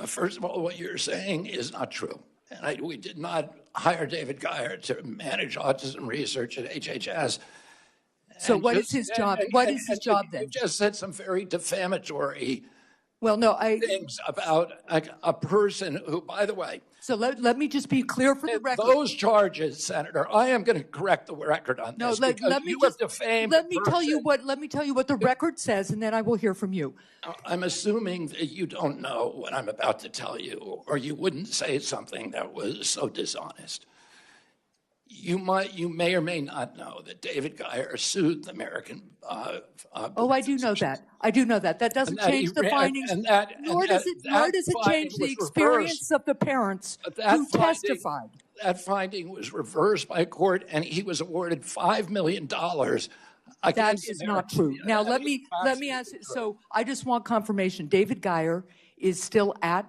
First of all, what you're saying is not true. And we did not hire David Geier to manage autism research at HHS. So what is his job? What is his job then? You just said some very defamatory things about a person who, by the way. So let me just be clear for the record. Those charges, Senator, I am going to correct the record on this. Let me tell you what the record says, and then I will hear from you. I'm assuming that you don't know what I'm about to tell you, or you wouldn't say something that was so dishonest. You may or may not know that David Geier sued the American. I do know that. I do know that. That doesn't change the findings, nor does it change the experience of the parents who testified. That finding was reversed by court, and he was awarded $5 million. That is not true. Now let me ask. So I just want confirmation. David Geier is still at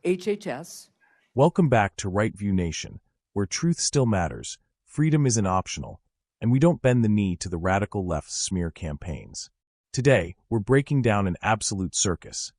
HHS. Welcome back to Right View Nation, where truth still matters, freedom isn't optional, and we don't bend the knee to the radical left's smear campaigns. Today, we're breaking down an absolute circus.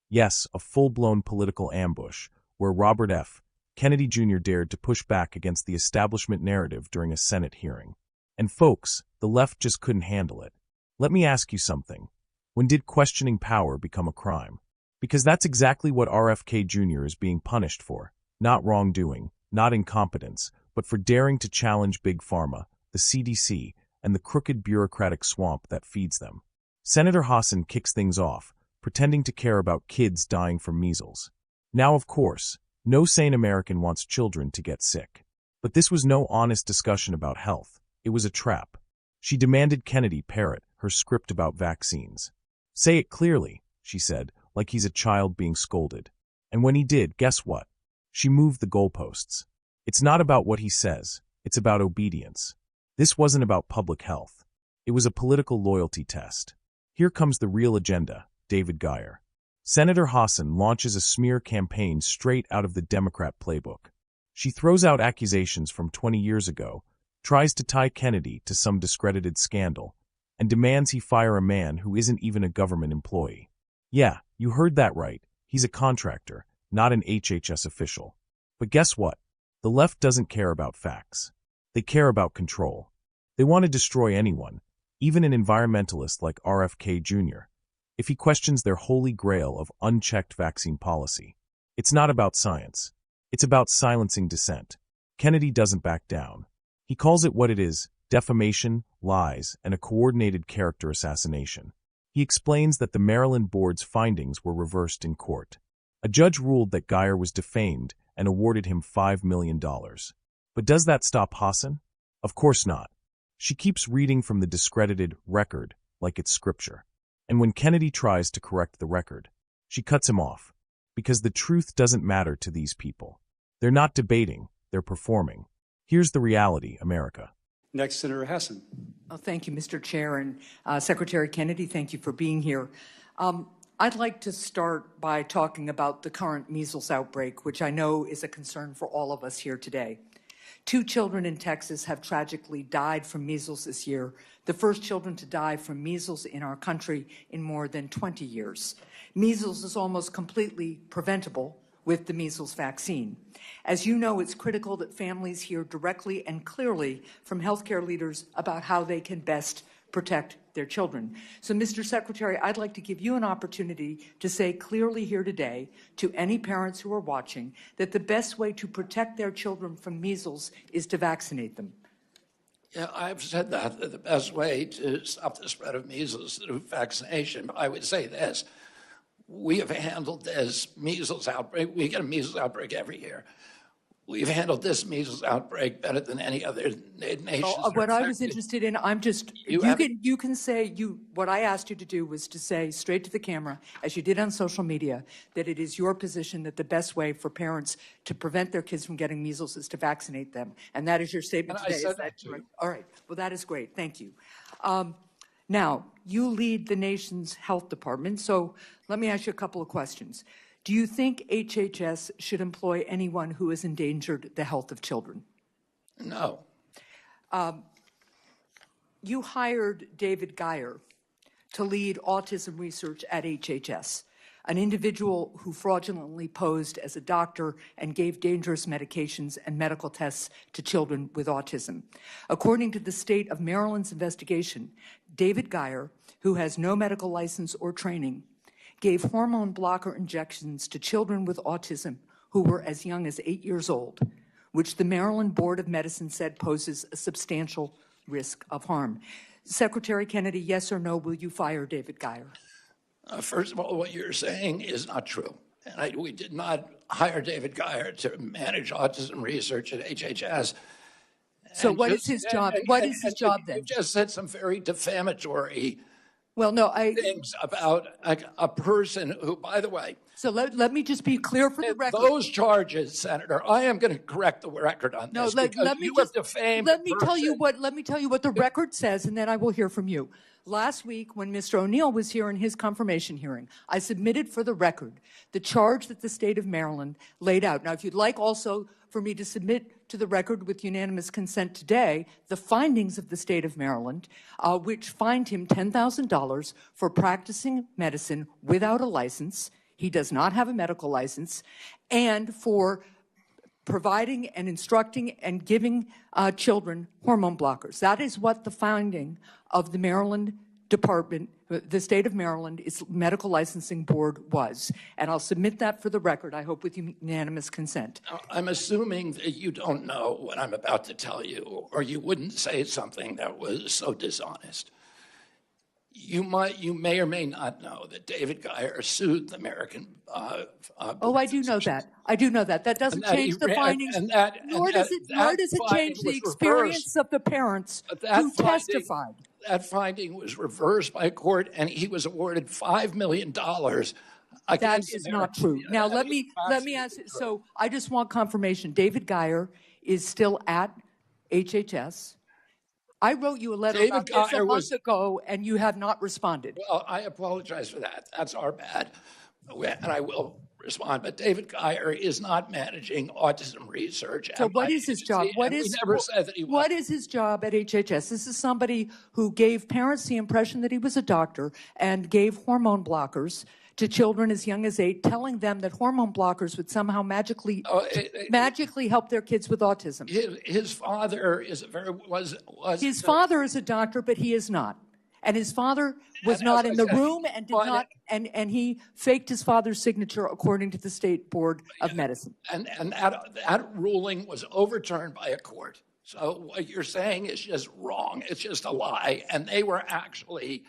Yes, a full-blown political ambush, where Robert F. Kennedy Jr. dared to push back against the establishment narrative during a Senate hearing. And folks, the left just couldn't handle it. Let me ask you something. When did questioning power become a crime? Because that's exactly what RFK Jr. is being punished for. Not wrongdoing, not incompetence, but for daring to challenge Big Pharma, the CDC, and the crooked bureaucratic swamp that feeds them. Senator Hassan kicks things off, pretending to care about kids dying from measles. Now, of course, no sane American wants children to get sick. But this was no honest discussion about health. It was a trap. She demanded Kennedy parrot her script about vaccines. Say it clearly, she said, like he's a child being scolded. And when he did, guess what? She moved the goalposts. It's not about what he says. It's about obedience. This wasn't about public health. It was a political loyalty test. Here comes the real agenda, David Geier. Senator Hassan launches a smear campaign straight out of the Democrat playbook. She throws out accusations from 20 years ago, tries to tie Kennedy to some discredited scandal, and demands he fire a man who isn't even a government employee. Yeah, you heard that right. He's a contractor, not an HHS official. But guess what? The left doesn't care about facts. They care about control. They want to destroy anyone, even an environmentalist like RFK Jr., if he questions their holy grail of unchecked vaccine policy. It's not about science. It's about silencing dissent. Kennedy doesn't back down. He calls it what it is: defamation, lies, and a coordinated character assassination. He explains that the Maryland board's findings were reversed in court. A judge ruled that Geier was defamed and awarded him $5 million. But does that stop Hassan? Of course not. She keeps reading from the discredited record like it's scripture. And when Kennedy tries to correct the record, she cuts him off. Because the truth doesn't matter to these people. They're not debating, they're performing. Here's the reality, America. Next, Senator Hassan. Oh, thank you, Mr. Chair, and Secretary Kennedy, thank you for being here. I'd like to start by talking about the current measles outbreak, which I know is a concern for all of us here today. 2 children in Texas have tragically died from measles this year, the first children to die from measles in our country in more than 20 years. Measles is almost completely preventable with the measles vaccine. As you know, it's critical that families hear directly and clearly from healthcare leaders about how they can best protect their children. So, Mr. Secretary, I'd like to give you an opportunity to say clearly here today to any parents who are watching that the best way to protect their children from measles is to vaccinate them. Yeah, I've said that the best way to stop the spread of measles is through vaccination. But I would say this. We have handled this measles outbreak. We get a measles outbreak every year. We've handled this measles outbreak better than any other nation. What I was interested in, you can say, what I asked you to do was to say straight to the camera, as you did on social media, that it is your position that the best way for parents to prevent their kids from getting measles is to vaccinate them. And that is your statement today. I said that too. Right? All right. Well, that is great. Thank you. Now, you lead the nation's health department, so let me ask you a couple of questions. Do you think HHS should employ anyone who has endangered the health of children? No. You hired David Geier to lead autism research at HHS. an individual who fraudulently posed as a doctor and gave dangerous medications and medical tests to children with autism. According to the state of Maryland's investigation, David Geier, who has no medical license or training, gave hormone blocker injections to children with autism who were as young as 8 years old, which the Maryland Board of Medicine said poses a substantial risk of harm. Secretary Kennedy, yes or no, will you fire David Geier? First of all, what you're saying is not true. And we did not hire David Geier to manage autism research at HHS. So what is his job? What is his job then? You just said some very defamatory things about a person who, by the way. So let me just be clear for the record. Those charges, Senator, I am going to correct the record on this. Let me tell you what the record says, and then I will hear from you. Last week, when Mr. O'Neill was here in his confirmation hearing, I submitted for the record the charge that the state of Maryland laid out. Now, if you'd like also for me to submit to the record with unanimous consent today the findings of the state of Maryland, which fined him $10,000 for practicing medicine without a license. He does not have a medical license, and for providing and instructing and giving children hormone blockers. That is what the finding of the Maryland Department, the state of Maryland, its medical licensing board was. And I'll submit that for the record, I hope with unanimous consent. I'm assuming that you don't know what I'm about to tell you, or you wouldn't say something that was so dishonest. You may or may not know that David Geier sued the American. I do know that. I do know that. That doesn't change the findings, nor does it change the experience of the parents who testified. That finding was reversed by court, and he was awarded $5 million. That is not true. Now let me ask. So I just want confirmation. David Geier is still at HHS. I wrote you a letter about this a month ago, and you have not responded. Well, I apologize for that. That's our bad, and I will respond. But David Geier is not managing autism research. So what is his job? What is his job at HHS? This is somebody who gave parents the impression that he was a doctor and gave hormone blockers to children as young as 8, telling them that hormone blockers would somehow magically help their kids with autism. His father His father is a doctor, but he is not. And his father was not in the room and did not, and he faked his father's signature according to the State Board of Medicine. And that ruling was overturned by a court. So what you're saying is just wrong. It's just a lie. And they were actually,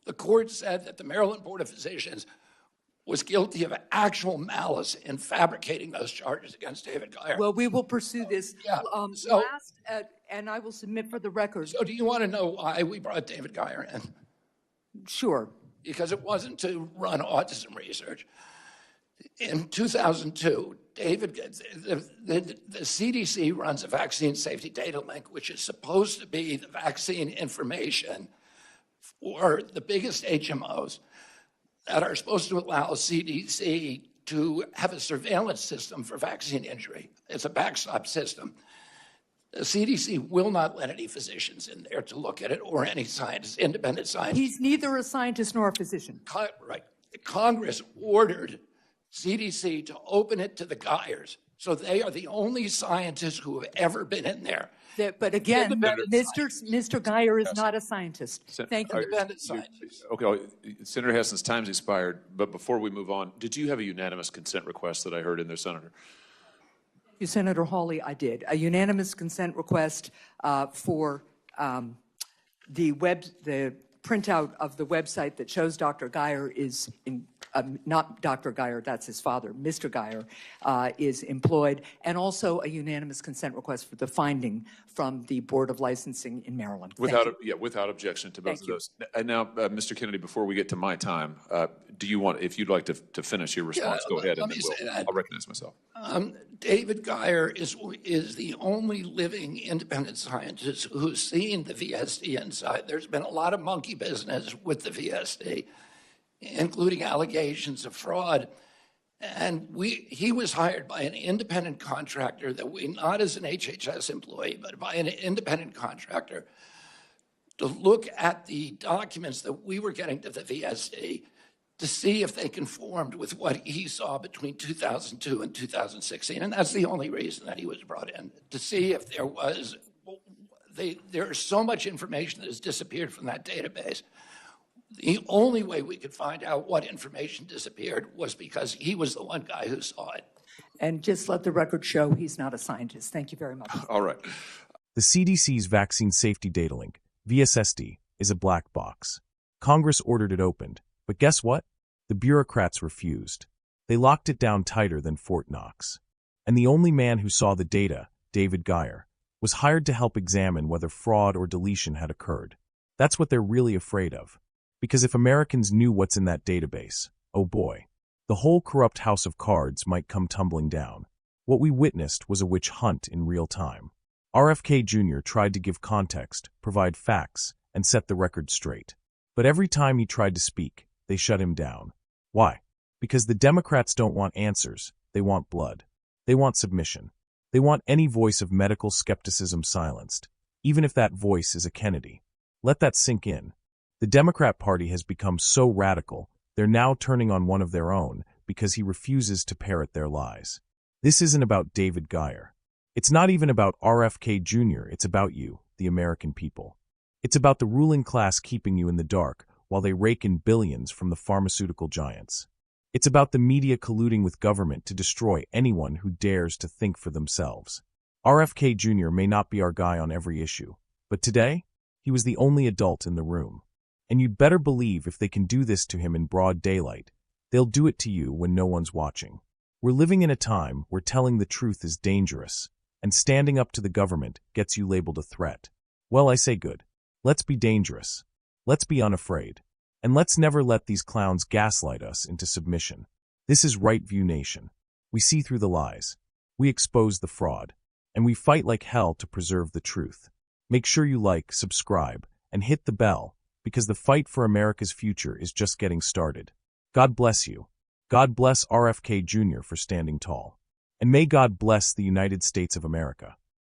the court said that the Maryland Board of Physicians was guilty of actual malice in fabricating those charges against David Geier. Well, we will pursue this. And I will submit for the record. So do you want to know why we brought David Geier in? Sure. Because it wasn't to run autism research. In 2002, the CDC runs a vaccine safety data link, which is supposed to be the vaccine information for the biggest HMOs that are supposed to allow CDC to have a surveillance system for vaccine injury. It's a backstop system. The CDC will not let any physicians in there to look at it, or any scientists, independent scientists. He's neither a scientist nor a physician. Right. Congress ordered CDC to open it to the Geiers, so they are the only scientists who have ever been in there. But again, Mr. Geier is not a scientist. Thank you. Independent scientists. Okay, Senator Hassan's time's expired, but before we move on, did you have a unanimous consent request that I heard in there, Senator? Senator Hawley, I did. A unanimous consent request for the printout of the website that shows Dr. Geier is not Dr. Geier, that's his father, Mr. Geier, is employed, and also a unanimous consent request for the finding from the Board of Licensing in Maryland. Without objection to both of those. And now, Mr. Kennedy, before we get to my time, do you want, if you'd like to finish your response, go ahead, and then I'll recognize myself. David Geier is the only living independent scientist who's seen the VSD inside. There's been a lot of monkey business with the VSD, including allegations of fraud. And he was hired by an independent contractor not as an HHS employee, but by an independent contractor, to look at the documents that we were getting to the VSD to see if they conformed with what he saw between 2002 and 2016. And that's the only reason that he was brought in, to see if there was, there's so much information that has disappeared from that database. The only way we could find out what information disappeared was because he was the one guy who saw it. And just let the record show he's not a scientist. Thank you very much. All right. The CDC's Vaccine Safety Datalink, VSSD, is a black box. Congress ordered it opened, but guess what? The bureaucrats refused. They locked it down tighter than Fort Knox. And the only man who saw the data, David Geier, was hired to help examine whether fraud or deletion had occurred. That's what they're really afraid of. Because if Americans knew what's in that database, oh boy, the whole corrupt house of cards might come tumbling down. What we witnessed was a witch hunt in real time. RFK Jr. tried to give context, provide facts, and set the record straight. But every time he tried to speak, they shut him down. Why? Because the Democrats don't want answers, they want blood. They want submission. They want any voice of medical skepticism silenced, even if that voice is a Kennedy. Let that sink in. The Democrat Party has become so radical, they're now turning on one of their own because he refuses to parrot their lies. This isn't about David Geier. It's not even about RFK Jr., it's about you, the American people. It's about the ruling class keeping you in the dark while they rake in billions from the pharmaceutical giants. It's about the media colluding with government to destroy anyone who dares to think for themselves. RFK Jr. may not be our guy on every issue, but today, he was the only adult in the room. And you'd better believe if they can do this to him in broad daylight, they'll do it to you when no one's watching. We're living in a time where telling the truth is dangerous, and standing up to the government gets you labeled a threat. Well, I say good. Let's be dangerous. Let's be unafraid. And let's never let these clowns gaslight us into submission. This is Right View Nation. We see through the lies. We expose the fraud. And we fight like hell to preserve the truth. Make sure you like, subscribe, and hit the bell, because the fight for America's future is just getting started. God bless you. God bless RFK Jr. for standing tall. And may God bless the United States of America.